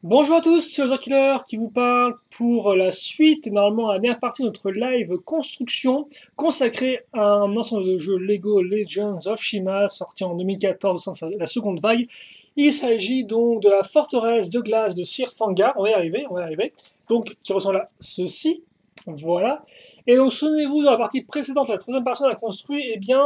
Bonjour à tous, c'est Killer qui vous parle pour la suite et normalement la dernière partie de notre live construction consacrée à un ensemble de jeux Lego Legends of Shima sorti en 2014 au sein de la seconde vague. Il s'agit donc de la forteresse de glace de Sir Fangar, on va y arriver, donc qui ressemble à ceci, voilà. Et donc souvenez-vous, dans la partie précédente, la troisième personne a construit, eh bien,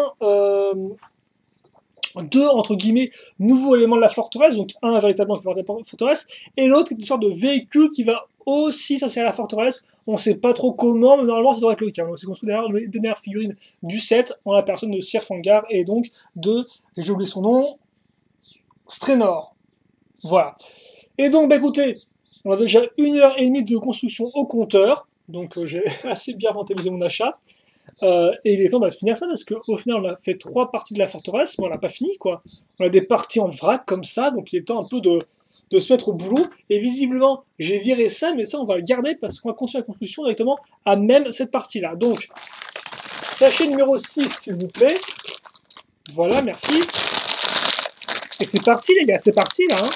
deux, entre guillemets, nouveaux éléments de la forteresse, donc un véritablement qui fait partie de la forteresse, et l'autre est une sorte de véhicule qui va aussi s'insérer à la forteresse. On ne sait pas trop comment, mais normalement ça devrait être le cas. Donc c'est construit derrière les dernières figurines du set en la personne de Sir Fangar et donc de, j'ai oublié son nom, Strenor. Voilà. Et donc, bah écoutez, on a déjà 1 heure et demie de construction au compteur, donc j'ai assez bien rentabilisé mon achat. Et il est temps de finir ça parce qu'au final on a fait 3 parties de la forteresse, mais on n'a pas fini quoi. On a des parties en vrac comme ça, donc il est temps un peu de se mettre au boulot. Et visiblement j'ai viré ça, mais ça on va le garder parce qu'on va continuer la construction directement à même cette partie-là. Donc sachet numéro 6 s'il vous plaît. Voilà, merci. Et c'est parti les gars, c'est parti là. Hein.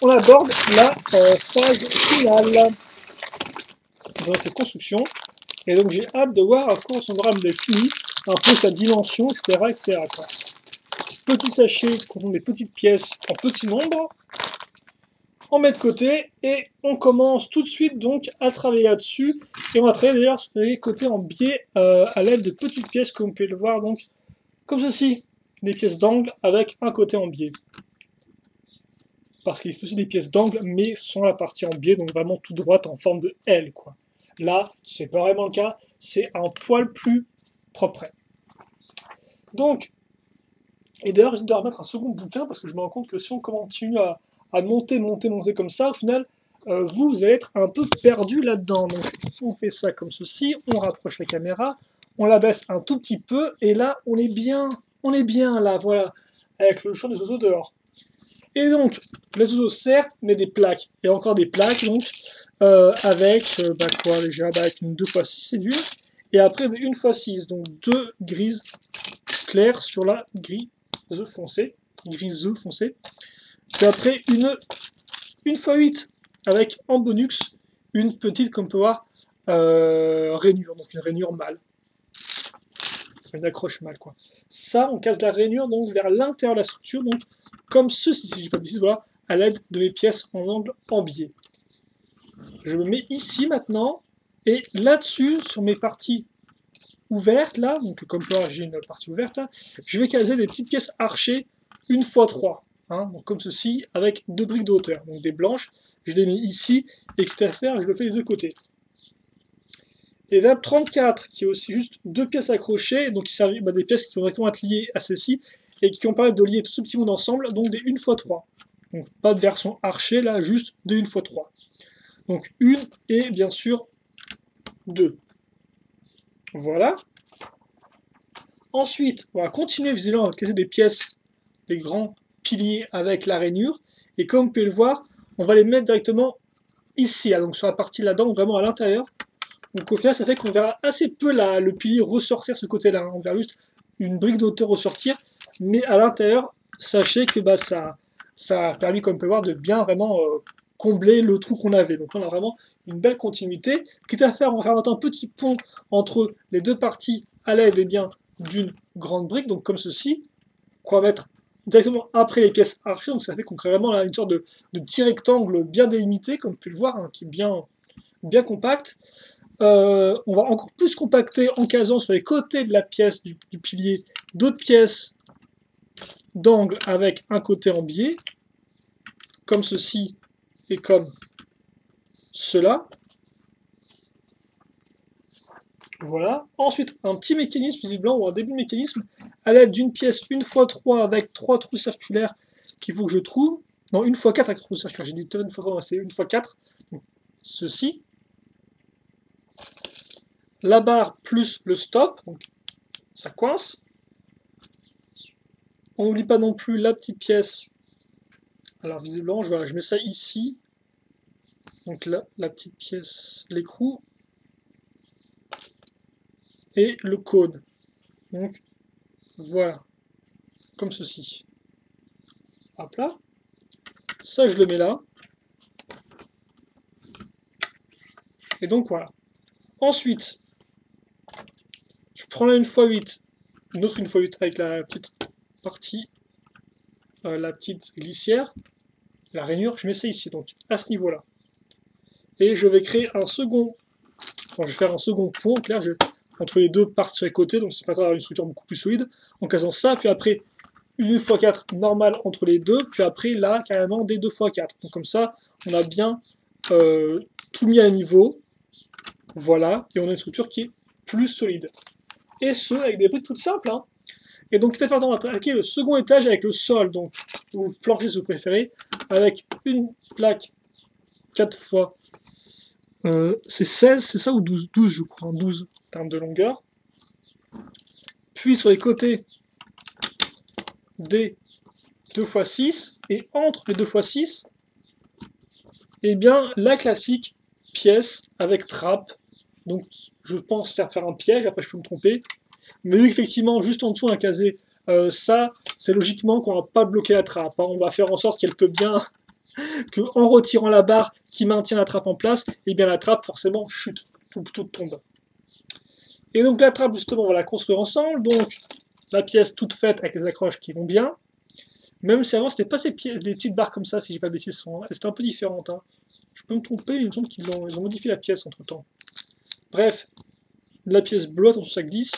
On aborde la phase finale de notre construction. Et donc j'ai hâte de voir à quoi ressemblera le fini, un peu sa dimension, etc. etc. Quoi. Petit sachet contenant des petites pièces en petit nombre. On met de côté et on commence tout de suite donc à travailler là-dessus. Et on va travailler d'ailleurs sur les côtés en biais à l'aide de petites pièces comme vous pouvez le voir donc comme ceci. Des pièces d'angle avec un côté en biais. Parce qu'il existe aussi des pièces d'angle mais sans la partie en biais, donc vraiment tout droite en forme de L quoi. Là, c'est pas vraiment le cas, c'est un poil plus propre. Donc, et d'ailleurs, je dois remettre un second bouquin parce que je me rends compte que si on continue à monter comme ça, au final, vous allez être un peu perdu là-dedans. Donc, on fait ça comme ceci, on rapproche la caméra, on la baisse un tout petit peu, et là, on est bien là, voilà, avec le chant des oiseaux dehors. Et donc, les oiseaux certes, mais des plaques, et encore des plaques, donc, avec, bah quoi déjà, bah avec une 2x6 c'est dur, et après une 1x6, donc deux grises claires sur la grise foncée, puis après une x8 avec en bonus une petite, comme on peut voir, rainure, donc une rainure mâle, une accroche mâle quoi. Ça, on casse la rainure donc vers l'intérieur de la structure, donc comme ceci, si je dis pas de bêtises, voilà, à l'aide de mes pièces en angle en biais. Je me mets ici maintenant, et là-dessus, sur mes parties ouvertes, là, donc comme toi j'ai une partie ouverte, là, je vais caser des petites pièces archées 1x3, hein, donc comme ceci, avec 2 briques de hauteur, donc des blanches, je les mets ici, et quitte à faire, je le fais des deux côtés. Et là, 34, qui est aussi juste 2 pièces accrochées, donc qui servent des pièces qui vont directement être liées à celle-ci, et qui vont permettre de lier tout ce petit monde ensemble, donc des 1x3. Donc pas de version archée, là, juste des 1x3. Donc une et bien sûr 2. Voilà. Ensuite, on va continuer visiblement à caser des pièces, des grands piliers avec la rainure. Et comme vous pouvez le voir, on va les mettre directement ici, donc sur la partie là-dedans, vraiment à l'intérieur. Donc au final, ça fait qu'on verra assez peu le pilier ressortir ce côté-là. Hein. On verra juste une brique de hauteur ressortir. Mais à l'intérieur, sachez que bah, ça a permis, comme on peut voir, de bien vraiment combler le trou qu'on avait. Donc là, on a vraiment une belle continuité. Quitte à faire, on va faire un petit pont entre les deux parties à l'aide bien d'une grande brique, donc comme ceci, qu'on va mettre directement après les pièces archées. Donc ça fait qu'on crée vraiment là, une sorte de petit rectangle bien délimité, comme vous pouvez le voir, hein, qui est bien compact. On va encore plus compacter en casant sur les côtés de la pièce du pilier d'autres pièces d'angle avec un côté en biais, comme ceci et comme cela. Voilà. Ensuite, un petit mécanisme visiblement, ou un début de mécanisme, à l'aide d'une pièce 1x3 avec 3 trous circulaires qu'il faut que je trouve. Non, 1x4 avec 3 trous circulaires. J'ai dit 1x3, c'est 1x4. Donc, ceci. La barre plus le stop, donc ça coince. On n'oublie pas non plus la petite pièce. Alors visiblement, je mets ça ici. Donc là, la petite pièce, l'écrou. Et le cône. Donc voilà, comme ceci. Hop là. Ça, je le mets là. Et donc voilà. Ensuite, je prends la 1x8, une autre 1x8 avec la petite partie, la petite glissière, la rainure, je mets ça ici, donc à ce niveau-là. Et je vais créer un second, enfin, je vais faire un second pont, en clair, entre les deux parties sur les côtés, donc c'est pas avoir une structure beaucoup plus solide, en casant ça, puis après une 1x4 normale entre les deux, puis après là, carrément des 2x4. Donc comme ça, on a bien tout mis à niveau, voilà, et on a une structure qui est plus solide. Et ce, avec des briques toutes simples, hein. Et donc, tout à fait, on va attaquer le second étage avec le sol, donc, ou plancher si vous préférez, avec une plaque 4 fois, c'est 16, c'est ça, ou 12, 12 je crois, 12 en termes de longueur. Puis sur les côtés, des 2x6, et entre les 2x6, eh bien, la classique pièce avec trappe. Donc, je pense faire un piège, après je peux me tromper. Mais vu qu'effectivement, juste en dessous, on a casé ça, c'est logiquement qu'on va pas bloquer la trappe, hein. On va faire en sorte qu'elle peut bien, qu'en retirant la barre qui maintient la trappe en place, et bien la trappe, forcément, chute, tout tombe. Et donc la trappe, justement, on va la construire ensemble. Donc, la pièce toute faite avec les accroches qui vont bien. Même si avant, c'était pas des petites barres comme ça, si j'ai pas de bêtises, c'était un peu différente, hein. Je peux me tromper, mais il me semble qu'ils ont modifié la pièce entre-temps. Bref, la pièce bleue, attention, ça glisse.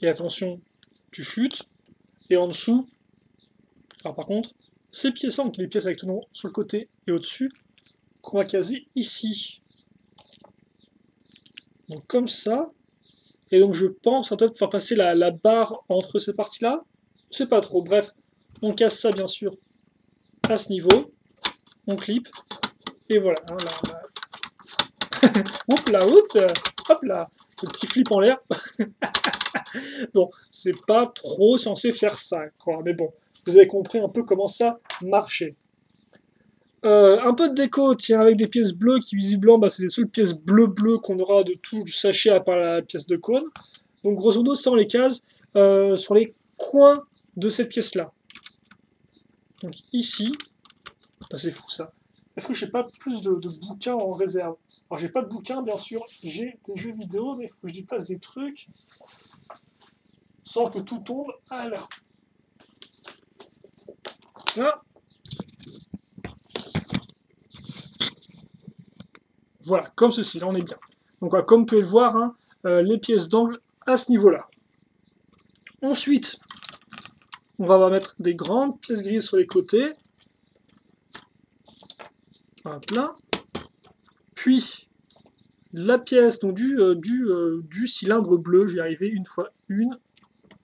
Et attention, tu chutes. Et en dessous, alors par contre, ces pièces-là, donc les pièces avec tout le nom sur le côté et au-dessus, qu'on va caser ici. Donc comme ça. Et donc je pense à peut-être faire passer la barre entre ces parties-là. C'est pas trop. Bref, on casse ça bien sûr à ce niveau. On clip. Et voilà. Hein, là. Oups là, oups, hop là. Le petit flip en l'air. Bon, c'est pas trop censé faire ça, quoi. Mais bon, vous avez compris un peu comment ça marchait. Un peu de déco, tiens, avec des pièces bleues qui visiblement, bah, c'est les seules pièces bleues qu'on aura de tout le sachet à part la pièce de cône. Donc grosso modo, ça on les case sur les coins de cette pièce-là. Donc ici, c'est fou ça. Est-ce que je n'ai pas plus de bouquins en réserve? Alors j'ai pas de bouquins, bien sûr, j'ai des jeux vidéo, mais il faut que je déplace des trucs sans que tout tombe à l'heure. Là. Voilà, comme ceci, là on est bien. Donc comme vous pouvez le voir, hein, les pièces d'angle à ce niveau-là. Ensuite, on va mettre des grandes pièces grises sur les côtés. Hop là. Puis, la pièce donc, du cylindre bleu, j'y arrivé une fois une,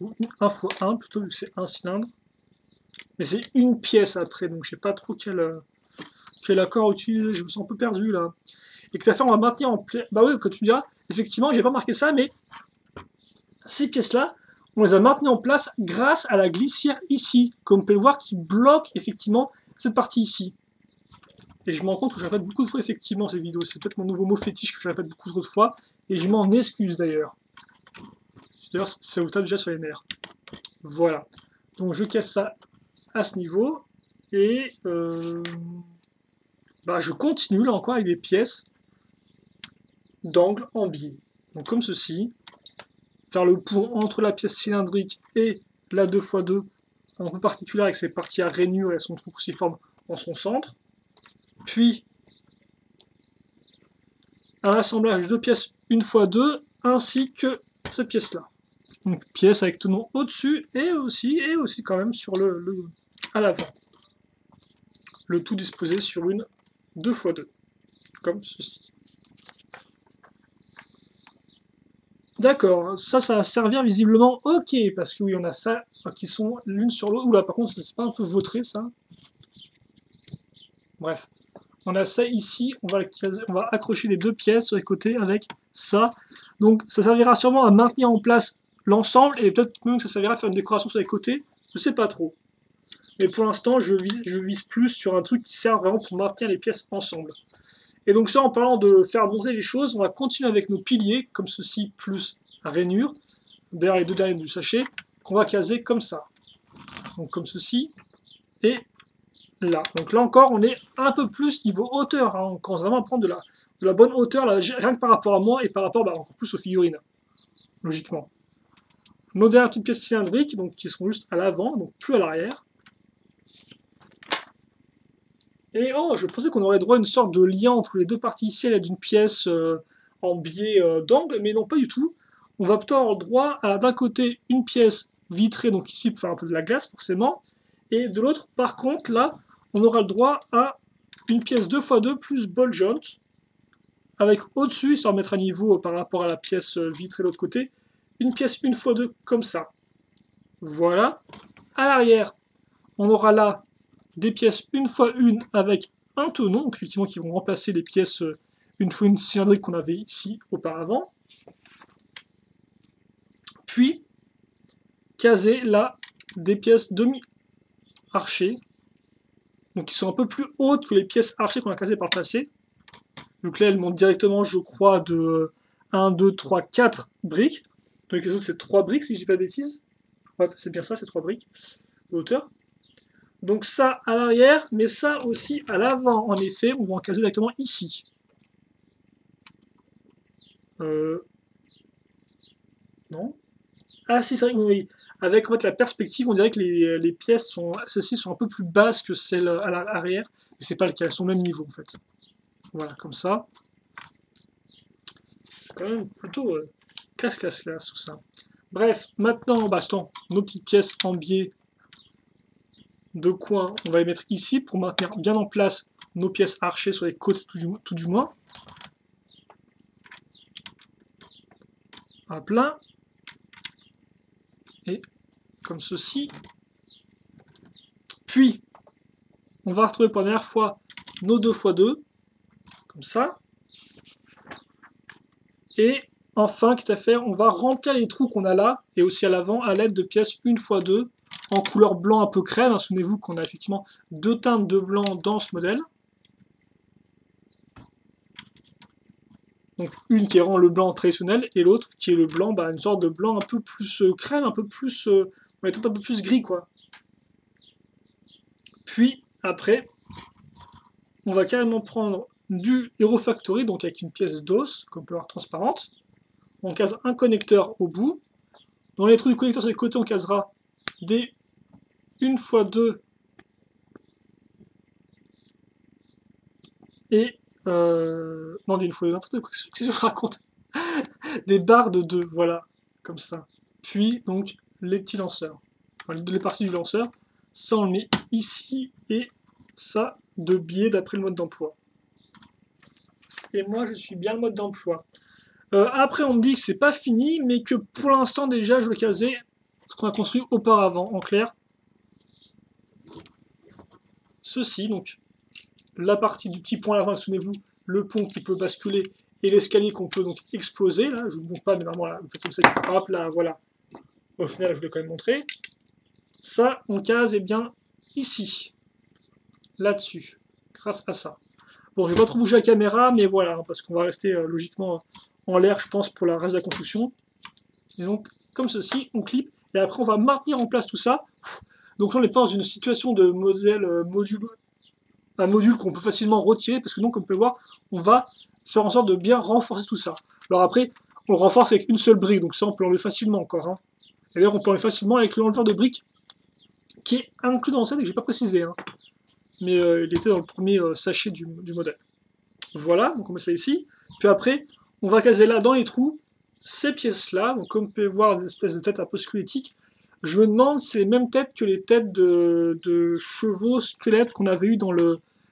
ou un fois un, plutôt vu que c'est un cylindre. Mais c'est une pièce après, donc je sais pas trop quel accord utiliser, je me sens un peu perdu là. Et que ça fait, on va maintenir en place. Bah oui, quand tu me diras, effectivement, j'ai pas marqué ça, mais ces pièces-là, on les a maintenues en place grâce à la glissière ici, comme vous pouvez le voir, qui bloque effectivement cette partie ici. Et je me rends compte que je répète beaucoup de fois effectivement ces vidéos. C'est peut-être mon nouveau mot fétiche que je répète beaucoup trop de fois, et je m'en excuse d'ailleurs. D'ailleurs, ça vous tape déjà sur les nerfs. Voilà. Donc je casse ça à ce niveau, et bah, je continue là encore avec des pièces d'angle en biais. Donc comme ceci, faire le pont entre la pièce cylindrique et la 2x2, un peu particulière avec ses parties à rainure et son trou cruciforme en son centre. Puis un assemblage de pièces 1x2 ainsi que cette pièce-là. Donc pièce avec tenon au-dessus et aussi quand même sur à l'avant. Le tout disposé sur une 2x2, comme ceci. D'accord, ça va servir visiblement, ok, parce que oui, on a ça qui sont l'une sur l'autre. Oula, par contre, c'est pas un peu vautré ça? Bref, on a ça ici, on va accrocher les deux pièces sur les côtés avec ça. Donc ça servira sûrement à maintenir en place l'ensemble, et peut-être même que ça servira à faire une décoration sur les côtés, je sais pas trop. Mais pour l'instant, je vise plus sur un truc qui sert vraiment pour maintenir les pièces ensemble. Et donc ça, en parlant de faire monter les choses, on va continuer avec nos piliers, comme ceci, plus rainure, derrière les deux derniers du sachet, qu'on va caser comme ça. Donc comme ceci, et là. Donc là encore, on est un peu plus niveau hauteur, hein. On commence vraiment à prendre de la bonne hauteur, là, rien que par rapport à moi et par rapport encore plus aux figurines, logiquement. Nos dernières petites pièces cylindriques, donc, qui sont juste à l'avant, donc plus à l'arrière. Et oh, je pensais qu'on aurait droit à une sorte de lien entre les deux parties ici, à l'aide d'une pièce en biais d'angle, mais non, pas du tout. On va plutôt avoir droit à d'un côté une pièce vitrée, donc ici pour faire un peu de la glace forcément, et de l'autre, par contre, là, on aura le droit à une pièce 2x2 plus ball joint, avec au-dessus, histoire de mettre à niveau par rapport à la pièce vitrée de l'autre côté, une pièce 1x2 comme ça. Voilà. À l'arrière, on aura là des pièces 1x1 avec un tenon, donc effectivement qui vont remplacer les pièces 1x1 cylindriques qu'on avait ici auparavant. Puis, caser là des pièces demi-archées, donc qui sont un peu plus hautes que les pièces archées qu'on a casées par le passé. Donc là, elles montent directement, je crois, de 1, 2, 3, 4 briques. Donc les autres, c'est 3 briques, si je dis pas de bêtises. Ouais, c'est bien ça, c'est 3 briques de hauteur. Donc ça à l'arrière, mais ça aussi à l'avant. En effet, on va en caser directement ici. Non. Ah si, c'est vrai, oui. Avec en fait, la perspective, on dirait que les pièces sont, celles-ci sont un peu plus basses que celles à l'arrière. Mais c'est pas le cas, elles sont au même niveau en fait. Voilà, comme ça. C'est quand même plutôt classe tout ça. Bref, maintenant, bastons nos petites pièces en biais de coin, on va les mettre ici pour maintenir bien en place nos pièces archées sur les côtés tout du moins. Hop là. Et comme ceci. Puis, on va retrouver pour la dernière fois nos 2x2, comme ça. Et enfin, quitte à faire, on va remplir les trous qu'on a là, et aussi à l'avant, à l'aide de pièces 1x2, en couleur blanc un peu crème. Souvenez-vous qu'on a effectivement 2 teintes de blanc dans ce modèle. Donc une qui est vraiment le blanc traditionnel, et l'autre qui est le blanc, une sorte de blanc un peu plus crème, un peu plus, on va être un peu plus gris quoi. Puis après, on va carrément prendre du Hero Factory, donc avec une pièce d'os, qu'on peut voir transparente. On case un connecteur au bout. Dans les trous du connecteur sur les côtés, on casera des 1x2 et non, des 1x2, n'importe quoi, qu'est-ce que je raconte. Des barres de 2, voilà, comme ça. Puis donc les petits lanceurs, enfin, les parties du lanceur, ça on le met ici et ça de biais d'après le mode d'emploi. Et moi je suis bien le mode d'emploi. Après on me dit que c'est pas fini, mais que pour l'instant déjà je vais caser ce qu'on a construit auparavant, en clair. Ceci, donc la partie du petit pont à l'avant, souvenez-vous, le pont qui peut basculer et l'escalier qu'on peut donc exploser, là, je ne vous montre pas, mais normalement, là, vous faites comme ça, hop, là, voilà. Au final, je vous l'ai quand même montré. Ça, on case, eh bien, ici, là-dessus, grâce à ça. Bon, je vais pas trop bouger la caméra, mais voilà, hein, parce qu'on va rester logiquement en l'air, je pense, pour la reste de la construction. Et donc, comme ceci, on clip, et après, on va maintenir en place tout ça. Donc là, on est pas dans une situation de modèle un module qu'on peut facilement retirer, parce que donc, comme vous pouvez voir, on va faire en sorte de bien renforcer tout ça. Alors après, on renforce avec une seule brique, donc ça, on peut l'enlever facilement encore. Hein. Et d'ailleurs, on peut l'enlever facilement avec l'enleveur de briques, qui est inclus dans le set et que je n'ai pas précisé. Hein. Mais il était dans le premier sachet du modèle. Voilà, donc on met ça ici. Puis après, on va caser là, dans les trous, ces pièces-là. Donc comme vous pouvez voir, des espèces de têtes un peu squelettiques. Je me demande si c'est les mêmes têtes que les têtes de chevaux squelettes qu'on avait eu dans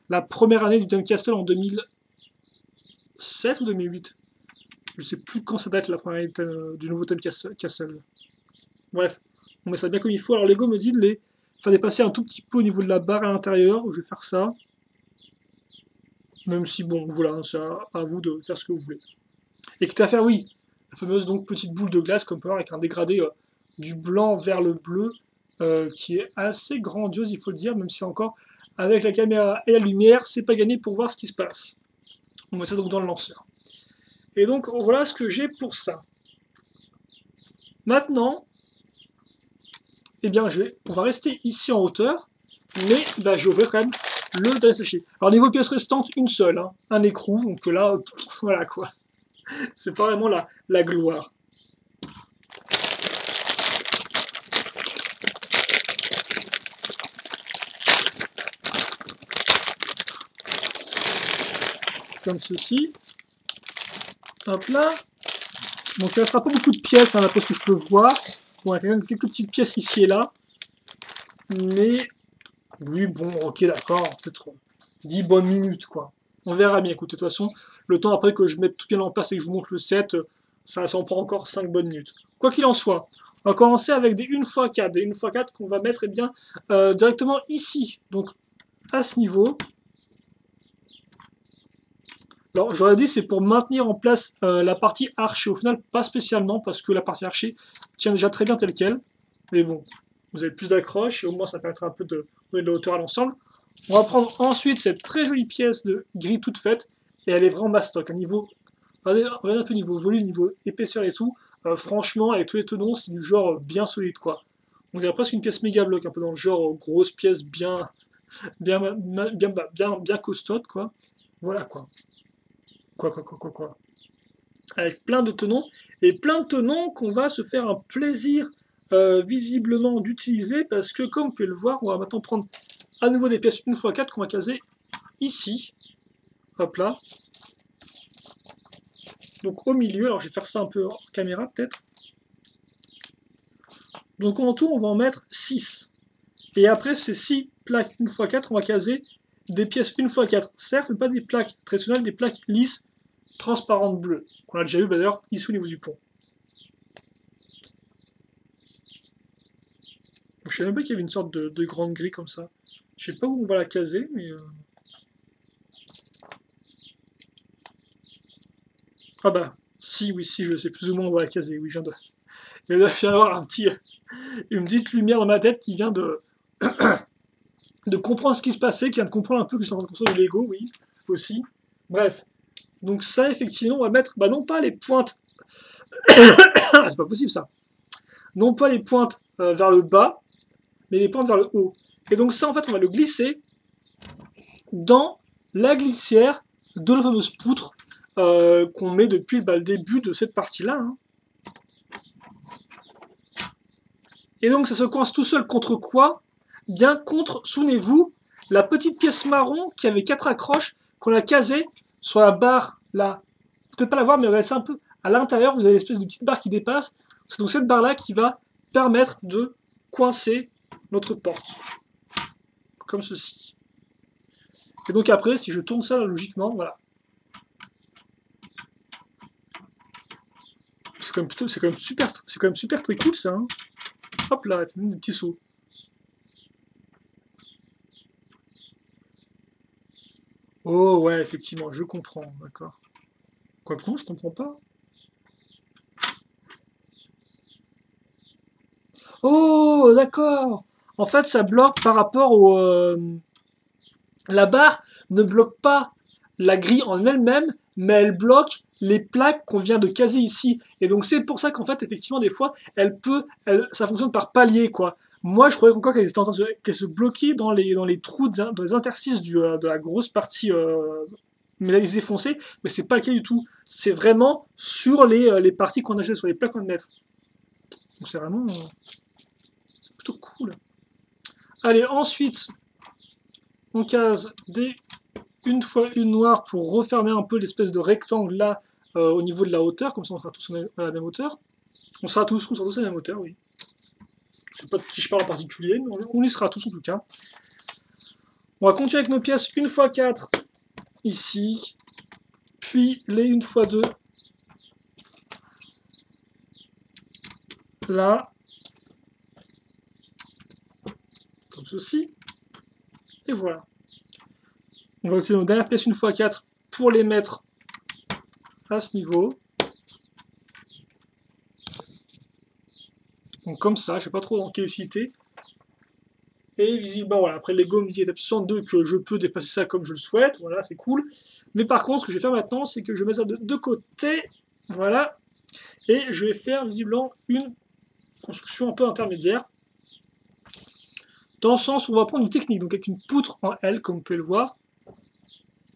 la première année du Time Castle en 2007 ou 2008. Je sais plus quand ça date la première année du nouveau Time Castle. Bref, on met ça bien comme il faut. Alors Lego me dit de les faire dépasser un tout petit peu au niveau de la barre à l'intérieur. Je vais faire ça. Même si, bon, voilà, c'est à vous de faire ce que vous voulez. Et quitte à faire, oui, la fameuse donc, petite boule de glace, comme on peut voir, avec un dégradé du blanc vers le bleu, qui est assez grandiose, il faut le dire, même si encore, avec la caméra et la lumière, c'est pas gagné pour voir ce qui se passe. On met ça donc dans le lanceur. Et donc, voilà ce que j'ai pour ça. Maintenant, eh bien, on va rester ici en hauteur, mais bah, je vais ouvrir quand même le dernier sachet. Alors niveau pièces restantes, une seule, hein, un écrou, donc là, voilà quoi. C'est pas vraiment la gloire. Comme ceci. Hop là. Donc il ne restera pas beaucoup de pièces, hein, d'après ce que je peux voir. Bon, il y a quand même quelques petites pièces ici et là. Mais, oui, bon, ok, d'accord. Peut-être 10 bonnes minutes, quoi. On verra bien, écoute, de toute façon, le temps après que je mette tout bien en place et que je vous montre le set, ça en prend encore 5 bonnes minutes. Quoi qu'il en soit, on va commencer avec des 1x4. Des 1x4 qu'on va mettre, eh bien, directement ici. Donc, à ce niveau. Alors, j'aurais dit, c'est pour maintenir en place la partie archer. Au final, pas spécialement, parce que la partie archer tient déjà très bien telle qu'elle. Mais bon, vous avez plus d'accroche, et au moins, ça permettra un peu de donner de la hauteur à l'ensemble. On va prendre ensuite cette très jolie pièce de grille toute faite, et elle est vraiment mastoc. À niveau, regardez un peu niveau volume, niveau épaisseur et tout. Franchement, avec tous les tenons, c'est du genre bien solide, quoi. On dirait presque une pièce méga bloc, un peu dans le genre grosse pièce bien costaude, quoi. Voilà, quoi. Quoi. Avec plein de tenons, et plein de tenons qu'on va se faire un plaisir visiblement d'utiliser, parce que comme vous pouvez le voir, on va maintenant prendre à nouveau des pièces 1x4 qu'on va caser ici. Hop là. Donc au milieu, alors je vais faire ça un peu hors caméra peut-être. Donc en tout, on va en mettre 6. Et après ces 6 plaques 1x4, on va caser des pièces 1x4. Certes, mais pas des plaques traditionnelles, des plaques lisses, transparentes bleues, qu'on a déjà vu d'ailleurs ici au niveau du pont. Je savais même pas qu'il y avait une sorte de grande grille comme ça. Je sais pas où on va la caser, mais... Ah bah, si, oui, si, je sais plus ou moins où on va la caser. Oui, je viens d'avoir une petite lumière dans ma tête qui vient de comprendre ce qui se passait, qui vient de comprendre un peu que j'étais en train de construire de Lego, oui, aussi. Bref. Donc ça, effectivement, on va mettre, bah non pas les pointes... c'est pas possible, ça. Non pas les pointes vers le bas, mais les pointes vers le haut. Et donc ça, en fait, on va le glisser dans la glissière de la fameuse poutre qu'on met depuis le début de cette partie-là. Hein. Et donc ça se coince tout seul contre quoi? Bien contre, souvenez-vous, la petite pièce marron qui avait 4 accroches qu'on a casée sur la barre là. Peut-être pas la voir, mais regardez ça un peu. À l'intérieur, vous avez l'espèce de petite barre qui dépasse. C'est donc cette barre-là qui va permettre de coincer notre porte. Comme ceci. Et donc après, si je tourne ça logiquement, voilà. C'est quand même super très cool ça. Hein. Hop là, elle fait même des petits sauts. Oh ouais, effectivement, je comprends, d'accord. Quoi que non, je comprends pas. Oh, d'accord. En fait, ça bloque par rapport au... la barre ne bloque pas la grille en elle-même, mais elle bloque les plaques qu'on vient de caser ici. Et donc c'est pour ça qu'en fait, effectivement, des fois, ça fonctionne par palier, quoi. Moi, je croyais encore qu'elles étaient en train qu'elles se bloquaient dans les trous, dans les interstices de la grosse partie métallisée foncée, mais c'est pas le cas du tout. C'est vraiment sur les parties qu'on achète, sur les plaques qu'on va mettre. Donc c'est vraiment... c'est plutôt cool. Allez, ensuite, on case une fois une noire pour refermer un peu l'espèce de rectangle là au niveau de la hauteur, comme ça on sera tous à la même hauteur. On sera tous à la même hauteur, oui. Je sais pas de qui je parle en particulier, mais on y sera tous en tout cas. On va continuer avec nos pièces 1x4 ici, puis les 1x2 là, comme ceci, et voilà. On va utiliser nos dernières pièces 1x4 pour les mettre à ce niveau. Donc comme ça, je ne sais pas trop dans quelle utilité. Et visiblement, voilà, après Lego me dit étape 62 que je peux dépasser ça comme je le souhaite, voilà, c'est cool. Mais par contre, ce que je vais faire maintenant, c'est que je vais mettre ça de côté, voilà, et je vais faire visiblement une construction un peu intermédiaire. dans le sens où on va prendre une technique, donc avec une poutre en L, comme vous pouvez le voir.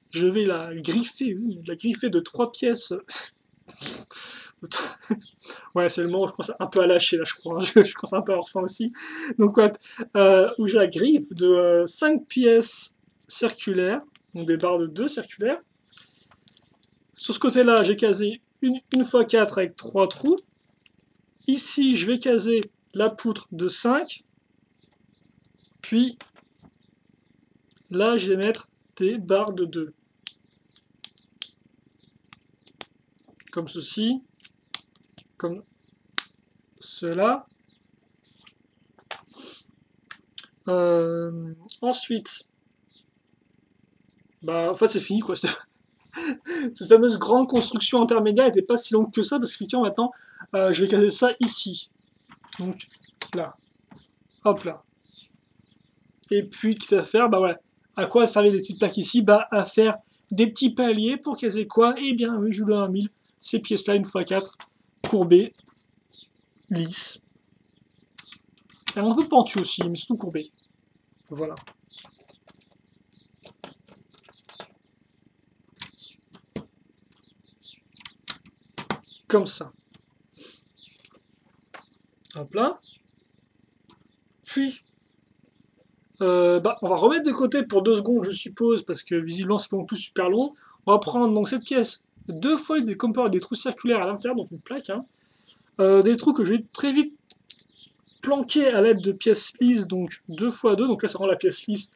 Je vais la griffer de 3 pièces. Ouais, c'est le moment où je commence un peu à lâcher, là, je crois. Hein. Je commence un peu à avoir faim aussi. Donc, ouais, où j'ai la griffe de 5 pièces circulaires, donc des barres de 2 circulaires. Sur ce côté-là, j'ai casé une x 4 avec 3 trous. Ici, je vais caser la poutre de 5. Puis, là, je vais mettre des barres de 2. Comme ceci. Comme cela. Ensuite, bah, en fait, c'est fini, quoi. Cette fameuse grande construction intermédiaire n'était pas si longue que ça, parce qu'effectivement, maintenant, je vais caser ça ici. Donc, là. Hop là. Et puis, quitte à faire, bah ouais. À quoi servaient les petites plaques ici? Bah, à faire des petits paliers pour caser quoi? Eh bien, oui, je vous donne un 1000. Ces pièces-là, une fois 4, courbées, lisses. Un peu pentu aussi, mais surtout courbées. Voilà. Comme ça. Hop là. Puis, bah, on va remettre de côté pour 2 secondes, je suppose, parce que visiblement c'est pas non plus super long. On va prendre donc cette pièce 2 fois comme des trous circulaires à l'intérieur, donc une plaque. Hein. Des trous que je vais très vite planquer à l'aide de pièces lisses, donc 2 x 2. Donc là, ça rend la pièce lisse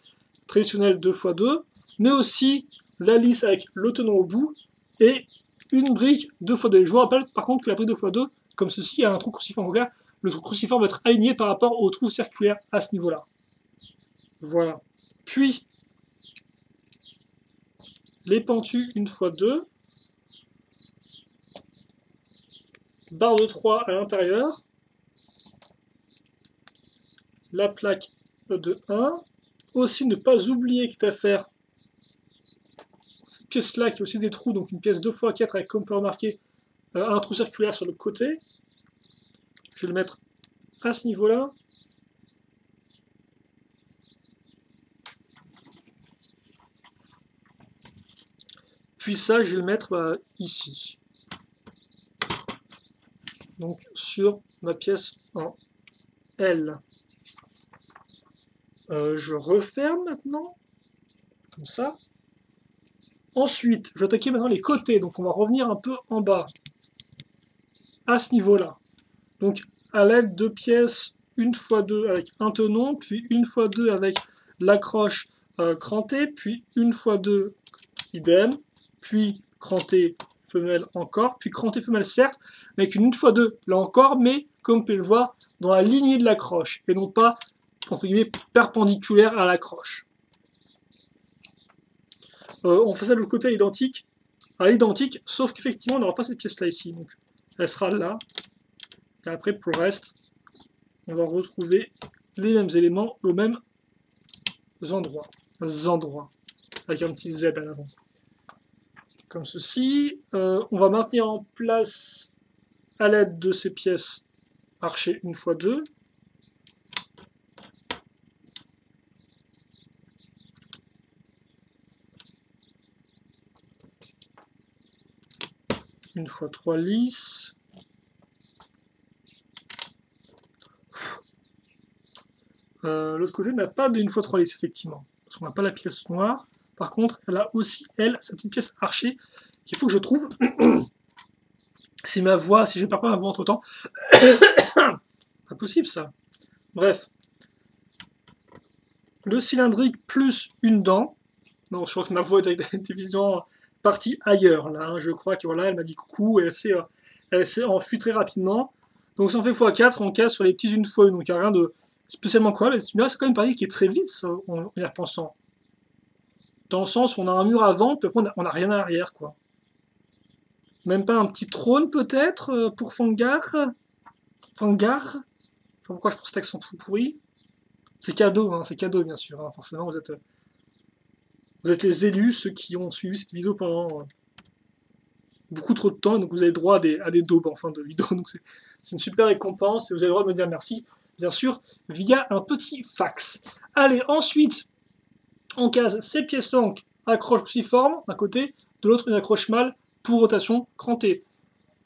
traditionnelle 2 x 2. Mais aussi la lisse avec le tenant au bout et une brique 2 x 2. Je vous rappelle par contre que la brique 2 x 2, comme ceci, a un trou cruciforme. Donc là, le trou cruciforme va être aligné par rapport au trou circulaire à ce niveau-là. Voilà. Puis, les pentus 1 x 2. Barre de 3 à l'intérieur. La plaque de 1. Aussi, ne pas oublier qu'il y a à faire cette pièce-là qui a aussi des trous, donc une pièce 2 x 4 avec, comme on peut remarquer, un trou circulaire sur le côté. Je vais le mettre à ce niveau-là. Puis ça, je vais le mettre ici. Donc sur ma pièce en L. Je referme maintenant, comme ça. Ensuite, je vais attaquer maintenant les côtés, donc on va revenir un peu en bas, à ce niveau-là. Donc à l'aide de pièces 1 x 2 avec un tenon, puis 1 x 2 avec l'accroche crantée, puis 1 x 2 idem, puis crantée femelle encore, puis crantée femelle certes, avec une 1 x 2 là encore, mais comme vous pouvez le voir, dans la lignée de l'accroche, et non pas entre guillemets perpendiculaire à l'accroche. On fait ça de l'autre côté à l'identique, sauf qu'effectivement on n'aura pas cette pièce là ici, donc elle sera là, et après pour le reste, on va retrouver les mêmes éléments aux mêmes endroits, avec un petit Z à l'avant. Comme ceci, on va maintenir en place à l'aide de ces pièces archées 1 x 2. Une fois 3 lisses. L'autre côté n'a pas de 1 x 3 lisses, effectivement. Parce qu'on n'a pas la pièce noire. Par contre, elle a aussi, elle, sa petite pièce archée qu'il faut que je trouve. Si je perds pas ma voix entre temps. Pas possible ça. Bref. Le cylindrique plus une dent. Non, je crois que ma voix est évidemment partie ailleurs là. Hein. Je crois que voilà, elle m'a dit coucou et elle s'est enfuie très rapidement. Donc si on fait x4, on casse sur les petits 1 x 1. Donc il n'y a rien de spécialement quoi. Mais c'est quand même une partie qui est très vite, ça, en y repensant. Dans le sens où on a un mur avant, puis après on n'a rien à l'arrière, quoi. Même pas un petit trône peut-être pour Fangar. Fangar. Je sais pas pourquoi je pense cet accent pourri. C'est cadeau, hein, c'est cadeau bien sûr. Hein. Forcément, vous êtes les élus, ceux qui ont suivi cette vidéo pendant beaucoup trop de temps, donc vous avez droit à des daubes en fin de vidéo. Donc c'est une super récompense et vous avez le droit de me dire merci. bien sûr, via un petit fax. Allez, ensuite, on case ces pièces-là, donc accroche cruciforme d'un côté, de l'autre une accroche mâle pour rotation crantée.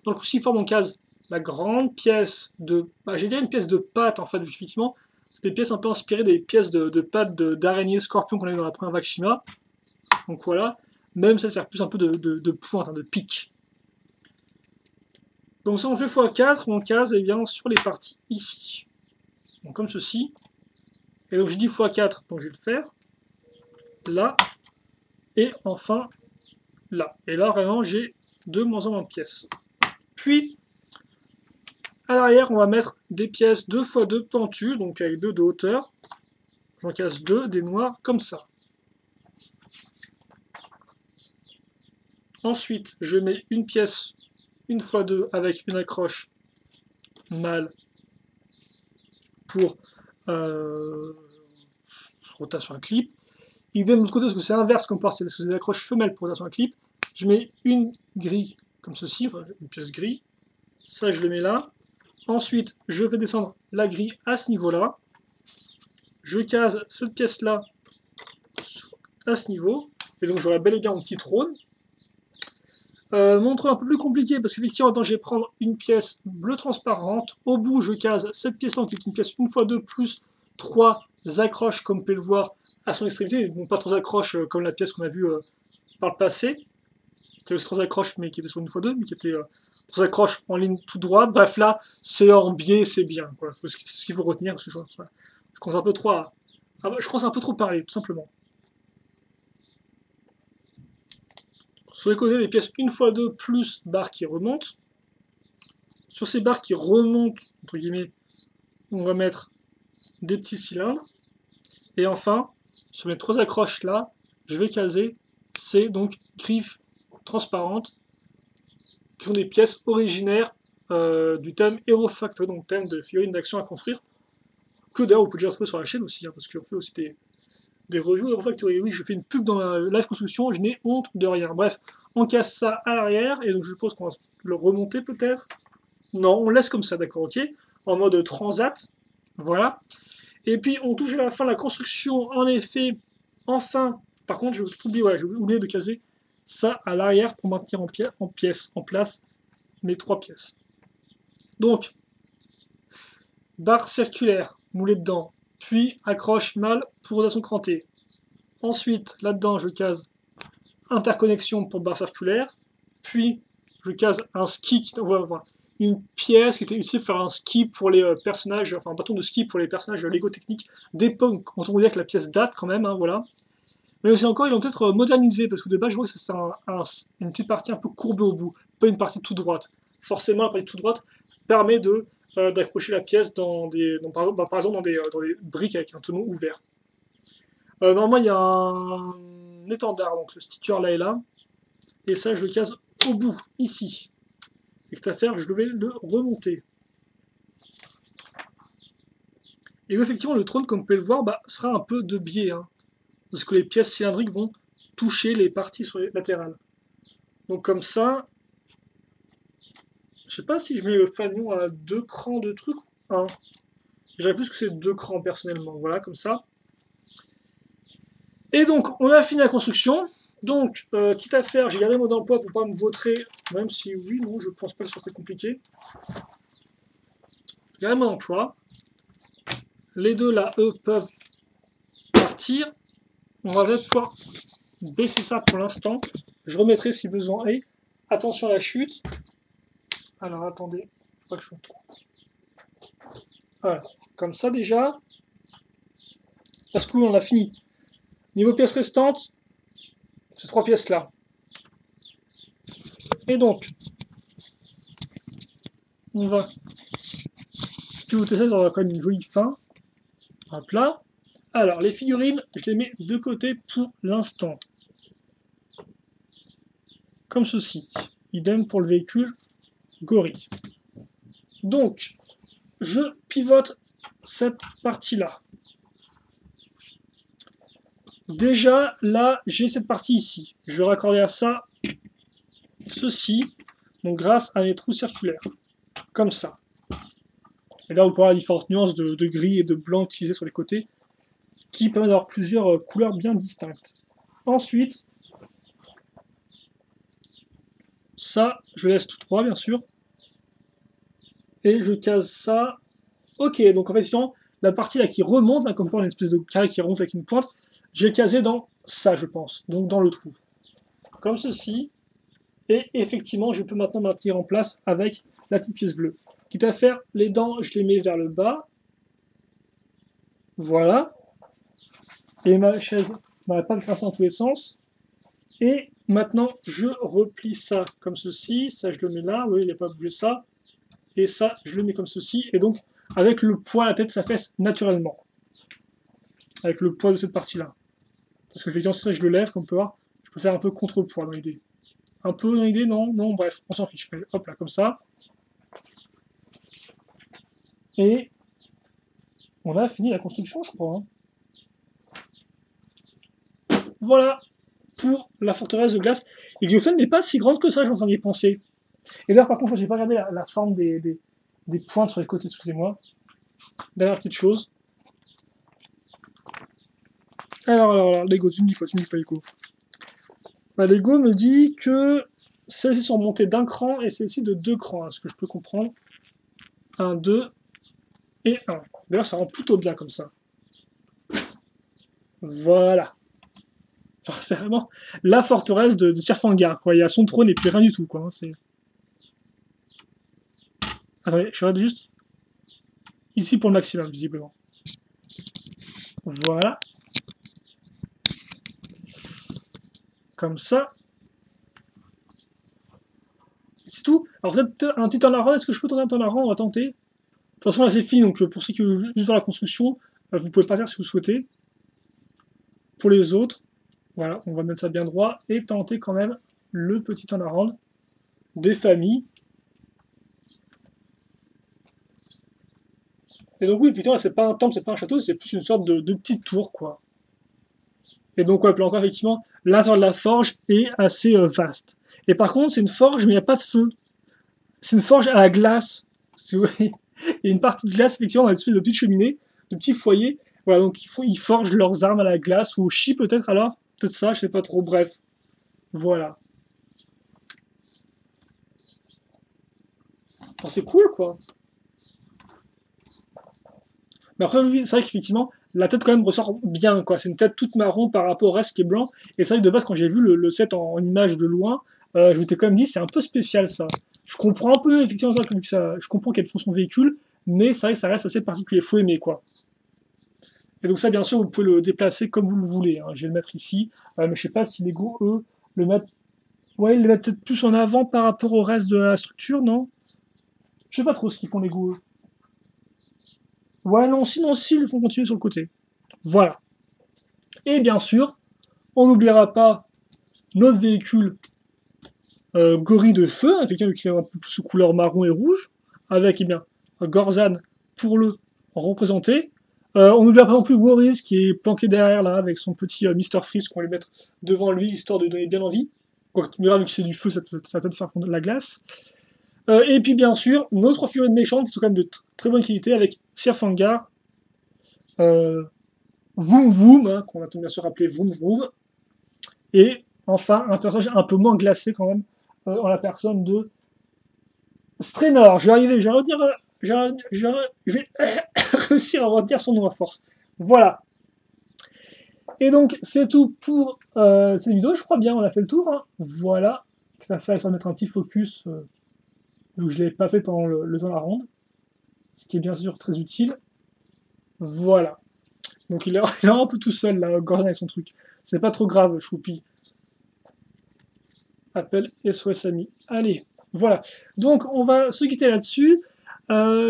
Dans le cruciforme, on case la grande pièce de... j'ai dit une pièce de pâte, en fait, effectivement. C'est des pièces un peu inspirées des pièces de pâte d'araignée scorpion qu'on a eu dans la première vague Shima. Donc voilà. Même ça sert plus un peu de pointe, hein, de pique. Donc ça, on fait x4, on case eh bien, sur les parties ici. Donc comme ceci. Et donc je dis x4, donc je vais le faire. Là. Et enfin, là. Et là, vraiment, j'ai 2 moins 1 pièces. Puis, à l'arrière, on va mettre des pièces 2 x 2 pentues, donc avec 2 de hauteur. J'en casse 2, des noirs, comme ça. Ensuite, je mets une pièce 1 x 2 avec une accroche mâle pour rotation à clip. Idem de l'autre côté, parce que c'est inverse comme part, c'est parce que c'est des accroches femelles pour rotation à clip. Je mets une grille comme ceci, enfin une pièce gris. Ça, je le mets là. Ensuite, je fais descendre la grille à ce niveau-là. Je case cette pièce-là à ce niveau. Et donc, j'aurai bel et bien mon petit trône. Mon trône un peu plus compliqué, parce qu'effectivement, je vais prendre une pièce bleue transparente. Au bout, je case cette pièce-là, qui est une pièce 1 x 2 plus 3 accroches, comme vous pouvez le voir, à son extrémité. Donc, pas 3 accroches comme la pièce qu'on a vue par le passé. C'est 3 accroches, mais qui était sur 1 x 2, mais qui était 3 accroches en ligne toute droite. Bref, là, c'est en biais, c'est bien. C'est ce qu'il faut retenir, parce que je commence un peu trop à... je commence un peu trop parler, tout simplement. Sur les côtés, les pièces 1 x 2 plus barres qui remontent. Sur ces barres qui remontent, entre guillemets, on va mettre des petits cylindres. Et enfin, sur les 3 accroches là, je vais caser ces donc griffes transparentes qui sont des pièces originaires du thème Hero Factory, donc thème de figurines d'action à construire, que d'ailleurs vous pouvez déjà retrouver sur la chaîne aussi, hein, parce qu'on fait aussi des reviews Hero Factory. Oui, je fais une pub dans la live construction, je n'ai honte de rien. Bref, on casse ça à l'arrière, et donc je suppose qu'on va le remonter peut-être. Non, on laisse comme ça, d'accord, ok, en mode transat, voilà. Et puis on touche à la fin de la construction, en effet, enfin, par contre, j'ai oublié de caser ça à l'arrière pour maintenir en place mes 3 pièces. Donc, barre circulaire moulée dedans, puis accroche mâle pour rotation crantée. Ensuite, là-dedans, je case interconnexion pour barre circulaire, puis je case un ski, une pièce qui était utile pour faire un ski pour les personnages, enfin un bâton de ski pour les personnages Lego Technique d'époque, quand on voit dire que la pièce date quand même, hein, voilà. Mais aussi encore, ils l'ont peut-être modernisé, parce que de base, je vois que c'est une petite partie un peu courbée au bout, pas une partie toute droite. Forcément, la partie toute droite permet d'accrocher la pièce par exemple dans des briques avec un tonneau ouvert. Normalement, il y a un étendard, donc le sticker là et là, et ça, je le case au bout, ici. Et que à faire, je vais le remonter. Et effectivement, le trône, comme vous pouvez le voir, sera un peu de biais, hein, parce que les pièces cylindriques vont toucher les parties sur les latérales. Donc comme ça, je sais pas si je mets le fanion à 2 crans de trucs, hein. J'aurais plus que c'est 2 crans personnellement, voilà, comme ça. Et donc, on a fini la construction. Donc, quitte à faire, j'ai gardé le mode d'emploi pour pas me vautrer, même si oui, non, je pense pas que ce soit très compliqué. J'ai gardé le mode d'emploi. Les deux là, eux, peuvent partir. On va peut-être pouvoir baisser ça pour l'instant. Je remettrai si besoin est. Attention à la chute. Alors attendez, je crois que je suis trop. Voilà, comme ça déjà. Parce que on a fini. Niveau pièces restantes, ces 3 pièces là. Et donc, on va pivoter ça, on va quand même une jolie fin. Hop là. Alors, les figurines, je les mets de côté pour l'instant. Comme ceci. Idem pour le véhicule gorille. Donc, je pivote cette partie-là. Déjà, là, j'ai cette partie ici. Je vais raccorder à ça ceci, donc grâce à mes trous circulaires. Comme ça. Et là, on peut avoir différentes nuances de gris et de blanc utilisées sur les côtés, qui permettent d'avoir plusieurs couleurs bien distinctes. Ensuite, ça, je laisse tout droit, bien sûr. Et je case ça. Ok, donc en fait, sinon, la partie là qui remonte, là, comme quoi, une espèce de carré qui remonte avec une pointe, j'ai casé dans ça, je pense, donc dans le trou. Comme ceci. Et effectivement, je peux maintenant maintenir en place avec la petite pièce bleue. Quitte à faire les dents, je les mets vers le bas. Voilà. Et ma chaise n'arrête pas de faire ça dans tous les sens. Et maintenant, je replie ça comme ceci. Ça, je le mets là. Oui, il n'y a pas bougé ça. Et ça, je le mets comme ceci. Et donc, avec le poids, la tête s'affaisse naturellement. Avec le poids de cette partie-là. Parce que effectivement, si ça, je le lève, comme on peut voir, je peux faire un peu contrepoids dans l'idée. Un peu dans l'idée, non, non, bref, on s'en fiche. Hop là, comme ça. Et on a fini la construction, je crois. Voilà pour la forteresse de glace. Et qui au fait n'est pas si grande que ça, je suis en train d'y penser. Et là, par contre, je n'ai pas regardé la forme des pointes sur les côtés, excusez-moi. Dernière petite chose. Alors, Lego, tu me dis quoi? Tu me dis pas Lego. Bah, Lego me dit que celles-ci sont montées d'un cran et celles-ci de 2 crans, hein, ce que je peux comprendre. 1, 2 et 1. D'ailleurs, ça rend plutôt bien comme ça. Voilà. Enfin, c'est vraiment la forteresse de Tirfangar, quoi. Il y a son trône et puis rien du tout, quoi. Hein, attendez, je regarde juste ici pour le maximum, visiblement. Voilà. Comme ça. C'est tout. Alors peut-être un petit temps est-ce que je peux tenter un temps On va tenter. De toute façon, là c'est fini, donc pour ceux qui veulent juste voir la construction, vous pouvez partir si vous souhaitez. Pour les autres, voilà, on va mettre ça bien droit et tenter quand même le petit temps des familles. Et donc oui, effectivement, c'est pas un temple, c'est pas un château, c'est plus une sorte de petite tour, quoi. Et donc, ouais, puis encore, effectivement, l'intérieur de la forge est assez vaste. Et par contre, c'est une forge, mais il n'y a pas de feu. C'est une forge à la glace. Si vous voyez. Il y a une partie de glace, effectivement, dans une espèce de petite cheminée, de petit foyer. Voilà, donc ils forgent leurs armes à la glace, ou au chi peut-être alors. Peut-être ça, je sais pas trop. Bref. Voilà. Enfin, c'est cool, quoi. Mais après, oui, c'est vrai qu'effectivement, la tête quand même ressort bien, quoi. C'est une tête toute marron par rapport au reste qui est blanc. Et c'est vrai que de base, quand j'ai vu le set en image de loin, je m'étais quand même dit, c'est un peu spécial ça. Je comprends un peu, effectivement, ça, je comprends quelle fonction véhicule, mais c'est vrai que ça reste assez particulier. Faut aimer, quoi. Et donc ça, bien sûr, vous pouvez le déplacer comme vous le voulez. Hein. Je vais le mettre ici, mais je sais pas si Lego, eux, le mettent... Ouais, ils le mettent peut-être plus en avant par rapport au reste de la structure, non? Je sais pas trop ce qu'ils font, Lego, eux. Ouais, non, sinon, si, ils le font continuer sur le côté. Voilà. Et bien sûr, on n'oubliera pas notre véhicule gorille de feu, effectivement, qui est un peu plus sous couleur marron et rouge, avec, eh bien, Gorzan pour le représenter. On n'oubliera pas non plus Warriors qui est planqué derrière là avec son petit Mr. Freeze qu'on va lui mettre devant lui histoire de donner bien envie. Quoique, vu que c'est du feu, ça peut peut-être faire fondre la glace. Et puis bien sûr, nos 3 figurines méchantes qui sont quand même de très bonne qualité avec Sirfangar, Vroom Vroom, hein, qu'on va bien sûr appeler Vroom Vroom, et enfin un personnage un peu moins glacé quand même, en la personne de Strainor. Je vais arriver, je vais réussir à retenir son nom à force. Voilà. Et donc, c'est tout pour cette vidéo. Je crois bien, on a fait le tour. Hein. Voilà. Ça fait ça mettre un petit focus que je ne l'ai pas fait pendant le temps la ronde. Ce qui est bien sûr très utile. Voilà. Donc, il est un peu tout seul, là, Gordon avec son truc. C'est pas trop grave, Choupi. Appel SOS Ami. Allez, voilà. Donc, on va se quitter là-dessus.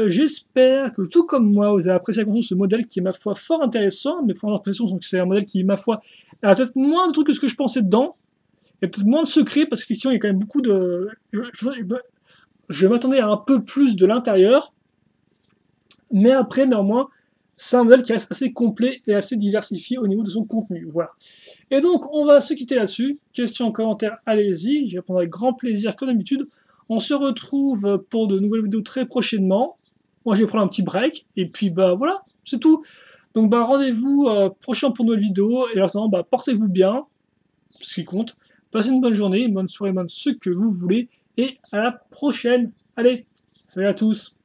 J'espère que tout comme moi, vous avez apprécié ce modèle qui est, ma foi, fort intéressant. Mes premières impressions sont que c'est un modèle qui, ma foi, a peut-être moins de trucs que ce que je pensais dedans. Il y a peut-être moins de secrets, parce qu'effectivement, il y a quand même beaucoup de... Je m'attendais à un peu plus de l'intérieur. Mais après, néanmoins, c'est un modèle qui reste assez complet et assez diversifié au niveau de son contenu. Voilà. Et donc, on va se quitter là-dessus. Questions, commentaires, allez-y. Je répondrai avec grand plaisir, comme d'habitude. On se retrouve pour de nouvelles vidéos très prochainement. Moi, je vais prendre un petit break, et puis bah voilà, c'est tout. Donc bah rendez-vous prochain pour une nouvelle vidéo, et en attendant, bah portez-vous bien, ce qui compte. Passez une bonne journée, une bonne soirée, ce que vous voulez, et à la prochaine. Allez, salut à tous.